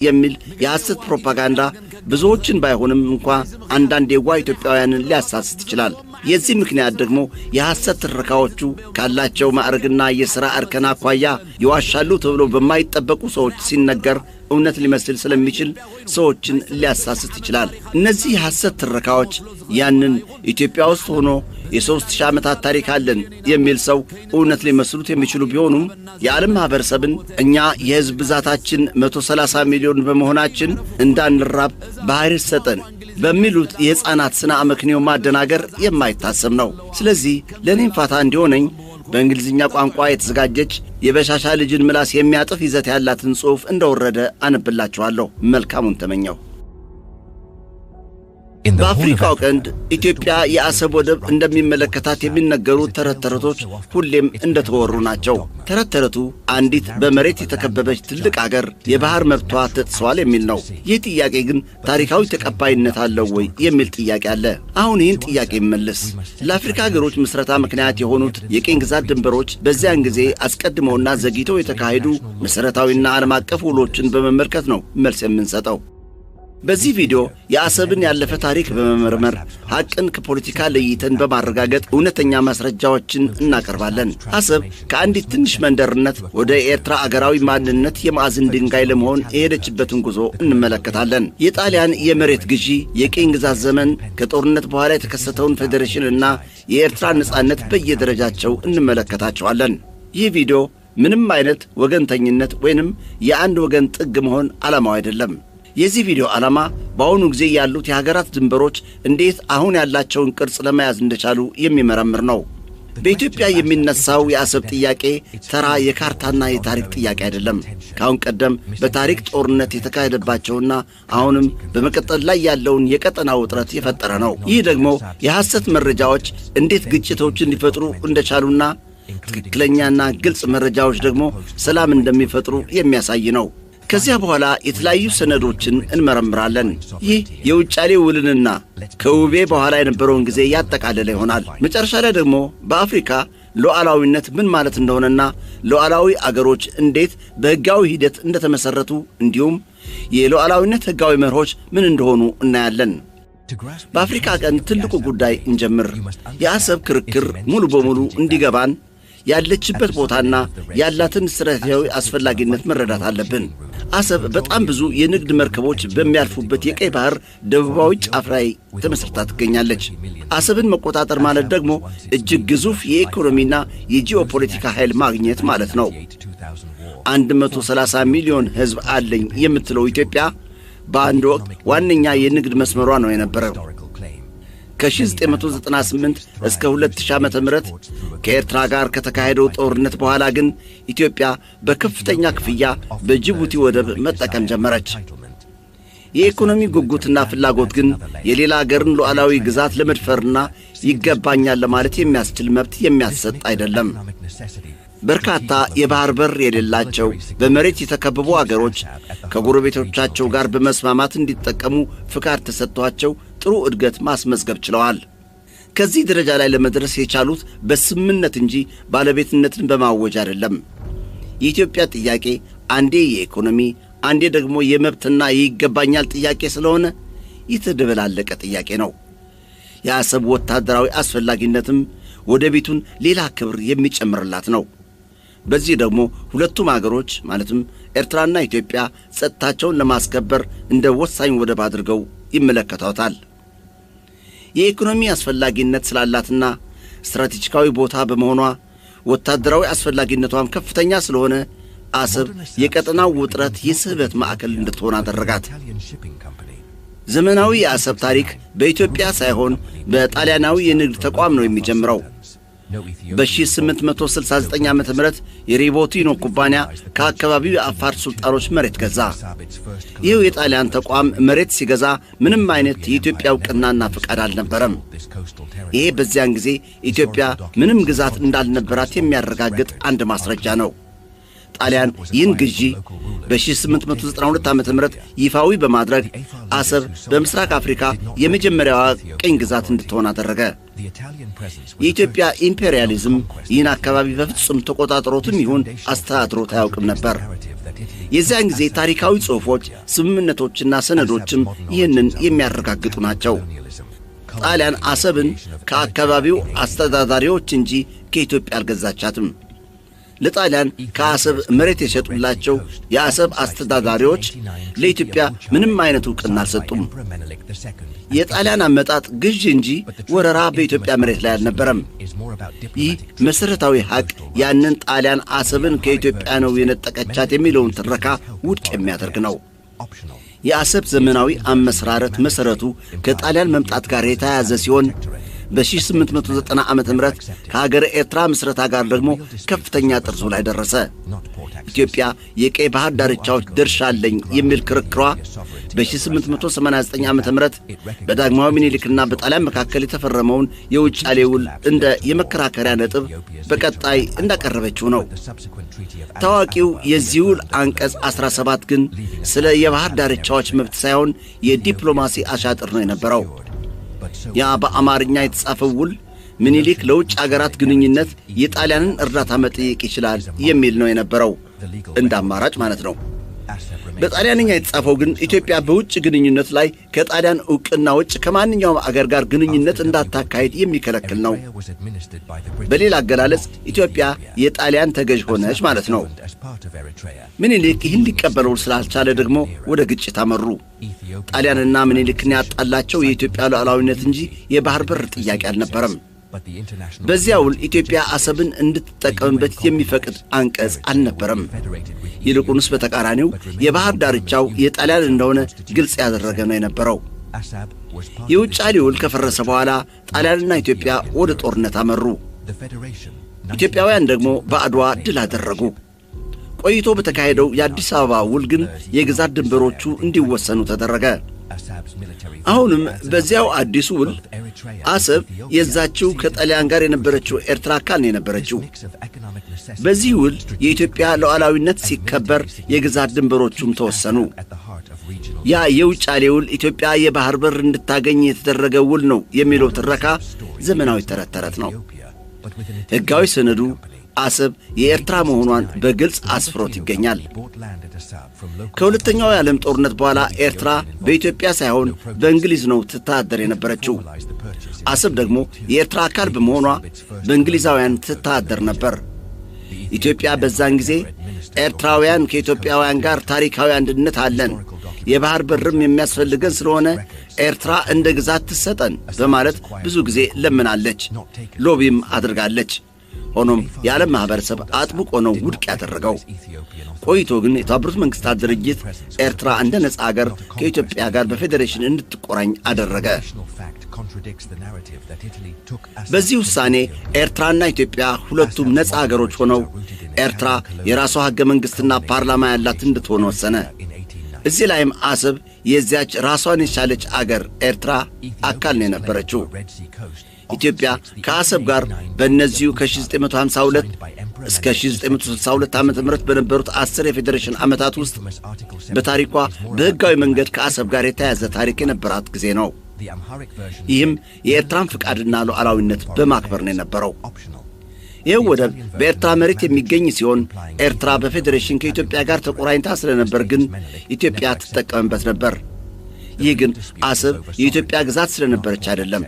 የሚል የሐሰት ፕሮፓጋንዳ ብዙዎችን ባይሆንም እንኳን አንዳንድ የዋህ ኢትዮጵያውያንን ሊያሳስት ይችላል። የዚህ ምክንያት ደግሞ የሐሰት ትረካዎቹ ካላቸው ማዕረግና የሥራ እርከን አኳያ ይዋሻሉ ተብሎ በማይጠበቁ ሰዎች ሲነገር እውነት ሊመስል ስለሚችል ሰዎችን ሊያሳስት ይችላል። እነዚህ የሐሰት ትረካዎች ያንን ኢትዮጵያ ውስጥ ሆኖ የ3000 ዓመታት ታሪክ አለን የሚል ሰው እውነት ሊመስሉት የሚችሉ ቢሆኑም የዓለም ማህበረሰብን እኛ የሕዝብ ብዛታችን 130 ሚሊዮን በመሆናችን እንዳንራብ ባህር ሰጠን በሚሉት የሕፃናት ስነ አመክንዮ ማደናገር የማይታሰብ ነው። ስለዚህ ለኔም ፋታ እንዲሆነኝ በእንግሊዝኛ ቋንቋ የተዘጋጀች የበሻሻ ልጅን ምላስ የሚያጥፍ ይዘት ያላትን ጽሑፍ እንደወረደ አነብላችኋለሁ። መልካሙን ተመኘው። በአፍሪካው ቀንድ ኢትዮጵያ የአሰብ ወደብ እንደሚመለከታት የሚነገሩ ተረተረቶች ሁሌም እንደተወሩ ናቸው። ተረተረቱ አንዲት በመሬት የተከበበች ትልቅ አገር የባህር መብቷ ተጥሷል የሚል ነው። ይህ ጥያቄ ግን ታሪካዊ ተቀባይነት አለው ወይ የሚል ጥያቄ አለ። አሁን ይህን ጥያቄ ይመልስ። ለአፍሪካ ሀገሮች ምስረታ ምክንያት የሆኑት የቅኝ ግዛት ድንበሮች በዚያን ጊዜ አስቀድመውና ዘግይተው የተካሄዱ መሠረታዊና ዓለም አቀፍ ውሎችን በመመልከት ነው መልስ የምንሰጠው። በዚህ ቪዲዮ የአሰብን ያለፈ ታሪክ በመመርመር ሐቅን ከፖለቲካ ለይተን በማረጋገጥ እውነተኛ ማስረጃዎችን እናቀርባለን። አሰብ ከአንዲት ትንሽ መንደርነት ወደ ኤርትራ አገራዊ ማንነት የማዕዘን ድንጋይ ለመሆን የሄደችበትን ጉዞ እንመለከታለን። የጣሊያን የመሬት ግዢ፣ የቅኝ ግዛት ዘመን፣ ከጦርነት በኋላ የተከሰተውን ፌዴሬሽንና የኤርትራ ነጻነት በየደረጃቸው እንመለከታቸዋለን። ይህ ቪዲዮ ምንም አይነት ወገንተኝነት ወይንም የአንድ ወገን ጥግ መሆን ዓላማው አይደለም። የዚህ ቪዲዮ ዓላማ በአሁኑ ጊዜ ያሉት የሀገራት ድንበሮች እንዴት አሁን ያላቸውን ቅርጽ ለመያዝ እንደቻሉ የሚመረምር ነው። በኢትዮጵያ የሚነሳው የአሰብ ጥያቄ ተራ የካርታና የታሪክ ጥያቄ አይደለም። ከአሁን ቀደም በታሪክ ጦርነት የተካሄደባቸውና አሁንም በመቀጠል ላይ ያለውን የቀጠና ውጥረት የፈጠረ ነው። ይህ ደግሞ የሐሰት መረጃዎች እንዴት ግጭቶችን ሊፈጥሩ እንደቻሉና ትክክለኛና ግልጽ መረጃዎች ደግሞ ሰላም እንደሚፈጥሩ የሚያሳይ ነው። ከዚያ በኋላ የተለያዩ ሰነዶችን እንመረምራለን። ይህ የውጫሌ ውልንና ከውቤ በኋላ የነበረውን ጊዜ ያጠቃለለ ይሆናል። መጨረሻ ላይ ደግሞ በአፍሪካ ሉዓላዊነት ምን ማለት እንደሆነና ሉዓላዊ አገሮች እንዴት በሕጋዊ ሂደት እንደተመሠረቱ እንዲሁም የሉዓላዊነት ሕጋዊ መርሆች ምን እንደሆኑ እናያለን። በአፍሪካ ቀንድ ትልቁ ጉዳይ እንጀምር። የአሰብ ክርክር ሙሉ በሙሉ እንዲገባን ያለችበት ቦታና ያላትን ስትራቴጂያዊ አስፈላጊነት መረዳት አለብን። አሰብ በጣም ብዙ የንግድ መርከቦች በሚያልፉበት የቀይ ባህር ደቡባዊ ጫፍ ላይ ተመስርታ ትገኛለች። አሰብን መቆጣጠር ማለት ደግሞ እጅግ ግዙፍ የኢኮኖሚና የጂኦፖለቲካ ኃይል ማግኘት ማለት ነው። 130 ሚሊዮን ሕዝብ አለኝ የምትለው ኢትዮጵያ በአንድ ወቅት ዋነኛ የንግድ መስመሯ ነው የነበረው። ከ1998 እስከ 2000 ዓመተ ምህረት ከኤርትራ ጋር ከተካሄደው ጦርነት በኋላ ግን ኢትዮጵያ በከፍተኛ ክፍያ በጅቡቲ ወደብ መጠቀም ጀመረች። የኢኮኖሚ ጉጉትና ፍላጎት ግን የሌላ አገርን ሉዓላዊ ግዛት ለመድፈርና ይገባኛል ለማለት የሚያስችል መብት የሚያሰጥ አይደለም። በርካታ የባህር በር የሌላቸው በመሬት የተከበቡ አገሮች ከጎረቤቶቻቸው ጋር በመስማማት እንዲጠቀሙ ፍቃድ ተሰጥቷቸው ጥሩ እድገት ማስመዝገብ ችለዋል። ከዚህ ደረጃ ላይ ለመድረስ የቻሉት በስምምነት እንጂ ባለቤትነትን በማወጅ አይደለም። የኢትዮጵያ ጥያቄ አንዴ የኢኮኖሚ አንዴ ደግሞ የመብትና የይገባኛል ጥያቄ ስለሆነ የተደበላለቀ ጥያቄ ነው። የአሰብ ወታደራዊ አስፈላጊነትም ወደቤቱን ሌላ ክብር የሚጨምርላት ነው። በዚህ ደግሞ ሁለቱም አገሮች ማለትም ኤርትራና ኢትዮጵያ ጸጥታቸውን ለማስከበር እንደ ወሳኝ ወደብ አድርገው ይመለከታታል። የኢኮኖሚ አስፈላጊነት ስላላትና ስትራቴጂካዊ ቦታ በመሆኗ ወታደራዊ አስፈላጊነቷም ከፍተኛ ስለሆነ አሰብ የቀጠናው ውጥረት የስበት ማዕከል እንድትሆን አደረጋት። ዘመናዊ የአሰብ ታሪክ በኢትዮጵያ ሳይሆን በጣሊያናዊ የንግድ ተቋም ነው የሚጀምረው። በ1869 ዓመተ ምህረት የሪቦቲኖ ኩባንያ ከአካባቢው የአፋር ሱልጣኖች መሬት ገዛ። ይህ የጣሊያን ተቋም መሬት ሲገዛ ምንም አይነት የኢትዮጵያ ዕውቅናና ፍቃድ አልነበረም። ይሄ በዚያን ጊዜ ኢትዮጵያ ምንም ግዛት እንዳልነበራት የሚያረጋግጥ አንድ ማስረጃ ነው። ጣሊያን ይህን ግዢ በ1892 ዓመተ ምህረት ይፋዊ በማድረግ አሰብ በምስራቅ አፍሪካ የመጀመሪያዋ ቅኝ ግዛት እንድትሆን አደረገ። የኢትዮጵያ ኢምፔሪያሊዝም ይህን አካባቢ በፍጹም ተቆጣጥሮትም ይሁን አስተዳድሮት አያውቅም ነበር። የዚያን ጊዜ ታሪካዊ ጽሑፎች፣ ስምምነቶችና ሰነዶችም ይህንን የሚያረጋግጡ ናቸው። ጣሊያን አሰብን ከአካባቢው አስተዳዳሪዎች እንጂ ከኢትዮጵያ አልገዛቻትም። ለጣሊያን ከአሰብ መሬት የሸጡላቸው የአሰብ አስተዳዳሪዎች ለኢትዮጵያ ምንም አይነት ዕውቅና አልሰጡም። የጣሊያን አመጣጥ ግዥ እንጂ ወረራ በኢትዮጵያ መሬት ላይ አልነበረም። ይህ መሠረታዊ ሐቅ ያንን ጣሊያን አሰብን ከኢትዮጵያ ነው የነጠቀቻት የሚለውን ትረካ ውድቅ የሚያደርግ ነው። የአሰብ ዘመናዊ አመሰራረት መሠረቱ ከጣሊያን መምጣት ጋር የተያያዘ ሲሆን በ1890 ዓመተ ምህረት ከሀገር ኤርትራ ምስረታ ጋር ደግሞ ከፍተኛ ጥርሱ ላይ ደረሰ። ኢትዮጵያ የቀይ ባህር ዳርቻዎች ድርሻ አለኝ የሚል ክርክሯ በ1889 ዓመተ ምህረት በዳግማዊ ምኒልክና በጣሊያን መካከል የተፈረመውን የውጫሌ ውል እንደ የመከራከሪያ ነጥብ በቀጣይ እንዳቀረበችው ነው። ታዋቂው የዚህ ውል አንቀጽ 17 ግን ስለ የባህር ዳርቻዎች መብት ሳይሆን የዲፕሎማሲ አሻጥር ነው የነበረው። ያ በአማርኛ የተጻፈው ውል ምኒልክ ለውጭ አገራት ግንኙነት የጣሊያንን እርዳታ መጠየቅ ይችላል የሚል ነው የነበረው፣ እንደ አማራጭ ማለት ነው። በጣሊያንኛ የተጻፈው ግን ኢትዮጵያ በውጭ ግንኙነት ላይ ከጣሊያን ዕውቅና ውጭ ከማንኛውም አገር ጋር ግንኙነት እንዳታካሄድ የሚከለክል ነው። በሌላ አገላለጽ ኢትዮጵያ የጣሊያን ተገዥ ሆነች ማለት ነው። ምኒልክ ይህን ሊቀበለው ስላልቻለ ደግሞ ወደ ግጭት አመሩ። ጣሊያንና ምኒልክን ያጣላቸው የኢትዮጵያ ሉዓላዊነት እንጂ የባህር በር ጥያቄ አልነበረም። በዚያ ውል ኢትዮጵያ አሰብን እንድትጠቀምበት የሚፈቅድ አንቀጽ አልነበረም። ይልቁንስ በተቃራኒው የባህር ዳርቻው የጣሊያን እንደሆነ ግልጽ ያደረገ ነው የነበረው። የውጫሌ ውል ከፈረሰ በኋላ ጣሊያንና ኢትዮጵያ ወደ ጦርነት አመሩ። ኢትዮጵያውያን ደግሞ በአድዋ ድል አደረጉ። ቆይቶ በተካሄደው የአዲስ አበባ ውል ግን የግዛት ድንበሮቹ እንዲወሰኑ ተደረገ። አሁንም በዚያው አዲሱ ውል አሰብ የዛችው ከጣሊያን ጋር የነበረችው ኤርትራ አካል ነው የነበረችው። በዚህ ውል የኢትዮጵያ ሉዓላዊነት ሲከበር የግዛት ድንበሮቹም ተወሰኑ። ያ የውጫሌ ውል ኢትዮጵያ የባህር በር እንድታገኝ የተደረገ ውል ነው የሚለው ትረካ ዘመናዊ ተረት ነው። ሕጋዊ ሰነዱ አሰብ የኤርትራ መሆኗን በግልጽ አስፍሮት ይገኛል። ከሁለተኛው የዓለም ጦርነት በኋላ ኤርትራ በኢትዮጵያ ሳይሆን በእንግሊዝ ነው ትተዳደር የነበረችው። አሰብ ደግሞ የኤርትራ አካል በመሆኗ በእንግሊዛውያን ትተዳደር ነበር። ኢትዮጵያ በዛን ጊዜ ኤርትራውያን ከኢትዮጵያውያን ጋር ታሪካዊ አንድነት አለን፣ የባህር በርም የሚያስፈልገን ስለሆነ ኤርትራ እንደ ግዛት ትሰጠን በማለት ብዙ ጊዜ ለምናለች፣ ሎቢም አድርጋለች። ሆኖም የዓለም ማኅበረሰብ አጥብቆ ነው ውድቅ ያደረገው። ቆይቶ ግን የተባበሩት መንግሥታት ድርጅት ኤርትራ እንደ ነጻ አገር ከኢትዮጵያ ጋር በፌዴሬሽን እንድትቆራኝ አደረገ። በዚህ ውሳኔ ኤርትራና ኢትዮጵያ ሁለቱም ነጻ አገሮች ሆነው ኤርትራ የራሷ ሕገ መንግሥትና ፓርላማ ያላት እንድትሆን ወሰነ። እዚህ ላይም አሰብ የዚያች ራሷን የቻለች አገር ኤርትራ አካል ነው የነበረችው። ኢትዮጵያ ከአሰብ ጋር በእነዚሁ ከ1952 እስከ 1962 ዓ.ም በነበሩት 10 የፌዴሬሽን ዓመታት ውስጥ በታሪኳ በሕጋዊ መንገድ ከአሰብ ጋር የተያያዘ ታሪክ የነበራት ጊዜ ነው። ይህም የኤርትራን ፍቃድና ሉዓላዊነት በማክበር ነው የነበረው። ይህ ወደብ በኤርትራ መሬት የሚገኝ ሲሆን ኤርትራ በፌዴሬሽን ከኢትዮጵያ ጋር ተቆራኝታ ስለነበር ግን ኢትዮጵያ ትጠቀምበት ነበር። ይህ ግን አሰብ የኢትዮጵያ ግዛት ስለነበረች አይደለም።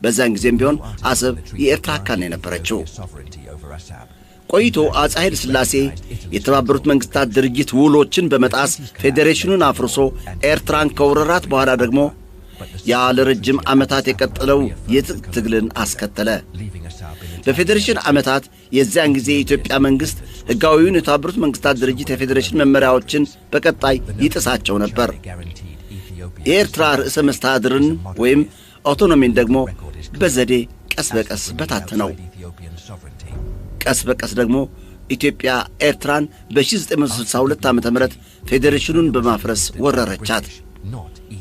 በዛን ጊዜም ቢሆን አሰብ የኤርትራ አካል ነው የነበረችው። ቆይቶ አፄ ኃይለ ሥላሴ የተባበሩት መንግሥታት ድርጅት ውሎችን በመጣስ ፌዴሬሽኑን አፍርሶ ኤርትራን ከወረራት በኋላ ደግሞ ያለ ረጅም ዓመታት የቀጠለው የትጥቅ ትግልን አስከተለ። በፌዴሬሽን ዓመታት የዚያን ጊዜ የኢትዮጵያ መንግሥት ሕጋዊውን የተባበሩት መንግሥታት ድርጅት የፌዴሬሽን መመሪያዎችን በቀጣይ ይጥሳቸው ነበር። የኤርትራ ርዕሰ መስተዳድርን ወይም አውቶኖሚን ደግሞ በዘዴ ቀስ በቀስ በታተነው። ቀስ በቀስ ደግሞ ኢትዮጵያ ኤርትራን በ1962 ዓ.ም ፌዴሬሽኑን በማፍረስ ወረረቻት።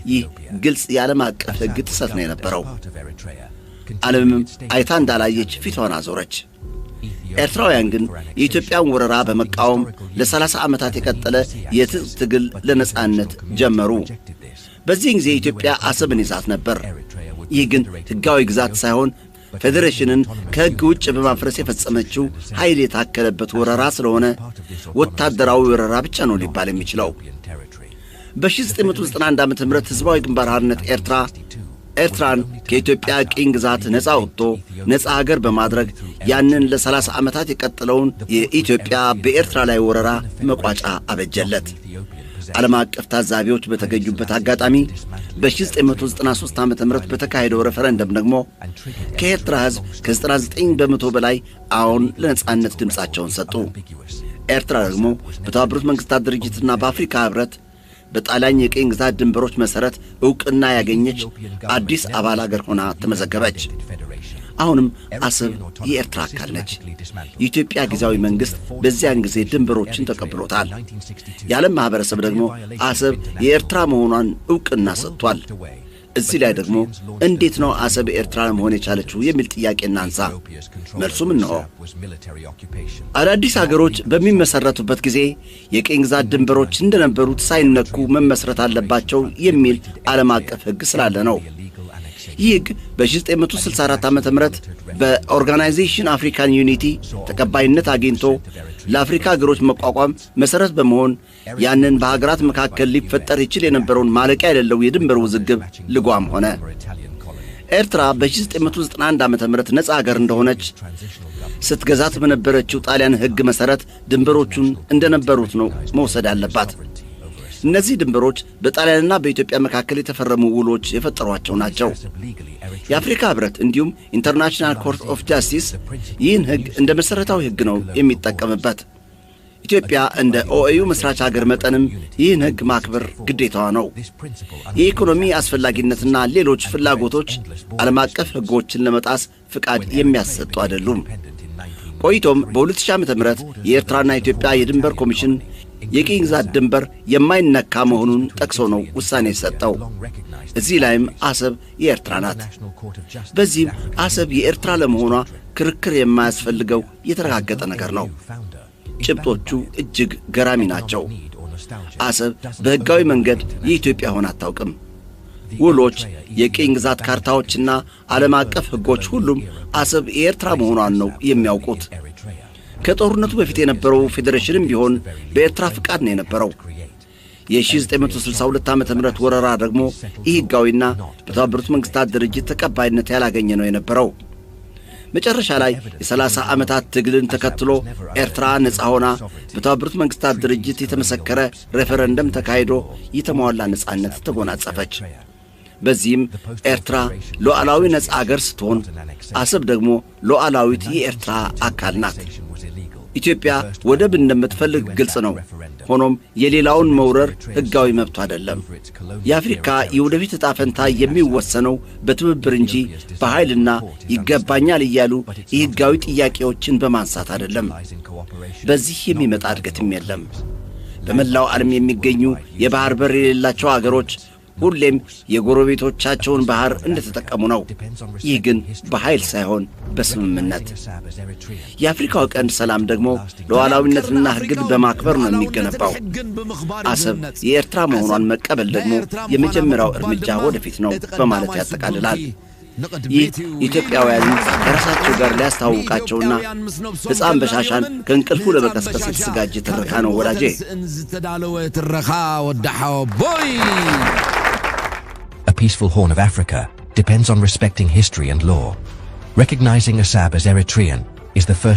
ይህ ግልጽ የዓለም አቀፍ ሕግ ጥሰት ነው የነበረው። ዓለምም አይታ እንዳላየች ፊቷን አዞረች። ኤርትራውያን ግን የኢትዮጵያን ወረራ በመቃወም ለ30 ዓመታት የቀጠለ የትጥቅ ትግል ለነጻነት ጀመሩ። በዚህን ጊዜ ኢትዮጵያ አሰብን ይዛት ነበር። ይህ ግን ሕጋዊ ግዛት ሳይሆን ፌዴሬሽንን ከሕግ ውጭ በማፍረስ የፈጸመችው ኃይል የታከለበት ወረራ ስለሆነ ወታደራዊ ወረራ ብቻ ነው ሊባል የሚችለው። በ1991 ዓ.ም ሕዝባዊ ግንባር ሓርነት ኤርትራን ከኢትዮጵያ ቅኝ ግዛት ነፃ ወጥቶ ነፃ ሀገር በማድረግ ያንን ለ30 ዓመታት የቀጠለውን የኢትዮጵያ በኤርትራ ላይ ወረራ መቋጫ አበጀለት። ዓለም አቀፍ ታዛቢዎች በተገኙበት አጋጣሚ በ1993 ዓ.ም በተካሄደው ሬፈረንደም ደግሞ ከኤርትራ ሕዝብ ከ99% በላይ አዎን ለነፃነት ድምፃቸውን ሰጡ። ኤርትራ ደግሞ በተባበሩት መንግሥታት ድርጅትና በአፍሪካ ኅብረት በጣሊያን የቅኝ ግዛት ድንበሮች መሠረት ዕውቅና ያገኘች አዲስ አባል አገር ሆና ተመዘገበች። አሁንም አሰብ የኤርትራ አካል ነች። የኢትዮጵያ ጊዜያዊ መንግሥት በዚያን ጊዜ ድንበሮችን ተቀብሎታል። የዓለም ማኅበረሰብ ደግሞ አሰብ የኤርትራ መሆኗን ዕውቅና ሰጥቷል። እዚህ ላይ ደግሞ እንዴት ነው አሰብ ኤርትራ መሆን የቻለችው የሚል ጥያቄ እናንሳ። መልሱም እነሆ። አዳዲስ አገሮች በሚመሰረቱበት ጊዜ የቅኝ ግዛት ድንበሮች እንደነበሩት ሳይነኩ መመስረት አለባቸው የሚል ዓለም አቀፍ ሕግ ስላለ ነው። ይህ ሕግ በ1964 ዓ.ም በኦርጋናይዜሽን አፍሪካን ዩኒቲ ተቀባይነት አግኝቶ ለአፍሪካ አገሮች መቋቋም መሠረት በመሆን ያንን በሀገራት መካከል ሊፈጠር ይችል የነበረውን ማለቂያ የሌለው የድንበር ውዝግብ ልጓም ሆነ። ኤርትራ በ1991 ዓ.ም ነፃ አገር እንደሆነች ስትገዛት በነበረችው ጣሊያን ሕግ መሠረት ድንበሮቹን እንደነበሩት ነው መውሰድ አለባት። እነዚህ ድንበሮች በጣሊያንና በኢትዮጵያ መካከል የተፈረሙ ውሎች የፈጠሯቸው ናቸው። የአፍሪካ ኅብረት እንዲሁም ኢንተርናሽናል ኮርት ኦፍ ጃስቲስ ይህን ሕግ እንደ መሠረታዊ ሕግ ነው የሚጠቀምበት። ኢትዮጵያ እንደ ኦኤዩ መሥራች አገር መጠንም ይህን ሕግ ማክበር ግዴታዋ ነው። የኢኮኖሚ አስፈላጊነትና ሌሎች ፍላጎቶች ዓለም አቀፍ ሕጎችን ለመጣስ ፍቃድ የሚያሰጡ አይደሉም። ቆይቶም በ2000 ዓ.ም የኤርትራና ኢትዮጵያ የድንበር ኮሚሽን የቅኝ ግዛት ድንበር የማይነካ መሆኑን ጠቅሶ ነው ውሳኔ የሰጠው። እዚህ ላይም አሰብ የኤርትራ ናት። በዚህም አሰብ የኤርትራ ለመሆኗ ክርክር የማያስፈልገው የተረጋገጠ ነገር ነው። ጭብጦቹ እጅግ ገራሚ ናቸው። አሰብ በሕጋዊ መንገድ የኢትዮጵያ ሆና አታውቅም። ውሎች፣ የቅኝ ግዛት ካርታዎችና ዓለም አቀፍ ሕጎች ሁሉም አሰብ የኤርትራ መሆኗን ነው የሚያውቁት። ከጦርነቱ በፊት የነበረው ፌዴሬሽንም ቢሆን በኤርትራ ፍቃድ ነው የነበረው። የ1962 ዓ.ም ወረራ ደግሞ ኢሕጋዊና በተባበሩት መንግሥታት ድርጅት ተቀባይነት ያላገኘ ነው የነበረው። መጨረሻ ላይ የ30 ዓመታት ትግልን ተከትሎ ኤርትራ ነፃ ሆና በተባበሩት መንግሥታት ድርጅት የተመሰከረ ሬፈረንደም ተካሂዶ የተሟላ ነፃነት ተጎናጸፈች። በዚህም ኤርትራ ሉዓላዊ ነፃ አገር ስትሆን አሰብ ደግሞ ሉዓላዊት የኤርትራ አካል ናት። ኢትዮጵያ ወደብ እንደምትፈልግ ግልጽ ነው። ሆኖም የሌላውን መውረር ሕጋዊ መብቱ አይደለም። የአፍሪካ የወደፊት ዕጣ ፈንታ የሚወሰነው በትብብር እንጂ በኃይልና ይገባኛል እያሉ የሕጋዊ ጥያቄዎችን በማንሳት አይደለም። በዚህ የሚመጣ እድገትም የለም። በመላው ዓለም የሚገኙ የባህር በር የሌላቸው አገሮች ሁሌም የጎረቤቶቻቸውን ባህር እንደተጠቀሙ ነው። ይህ ግን በኃይል ሳይሆን በስምምነት። የአፍሪካው ቀንድ ሰላም ደግሞ ሉዓላዊነትና ሕግን በማክበር ነው የሚገነባው። አሰብ የኤርትራ መሆኗን መቀበል ደግሞ የመጀመሪያው እርምጃ ወደፊት ነው በማለት ያጠቃልላል። ይህ ኢትዮጵያውያንን ከራሳቸው ጋር ሊያስተዋውቃቸውና ሕፃን በሻሻን ከእንቅልፉ ለመቀስቀስ የተዘጋጀ ትረካ ነው ወዳጄ። A peaceful Horn of Africa depends on respecting history and law. Recognizing Assab as Eritrean is the first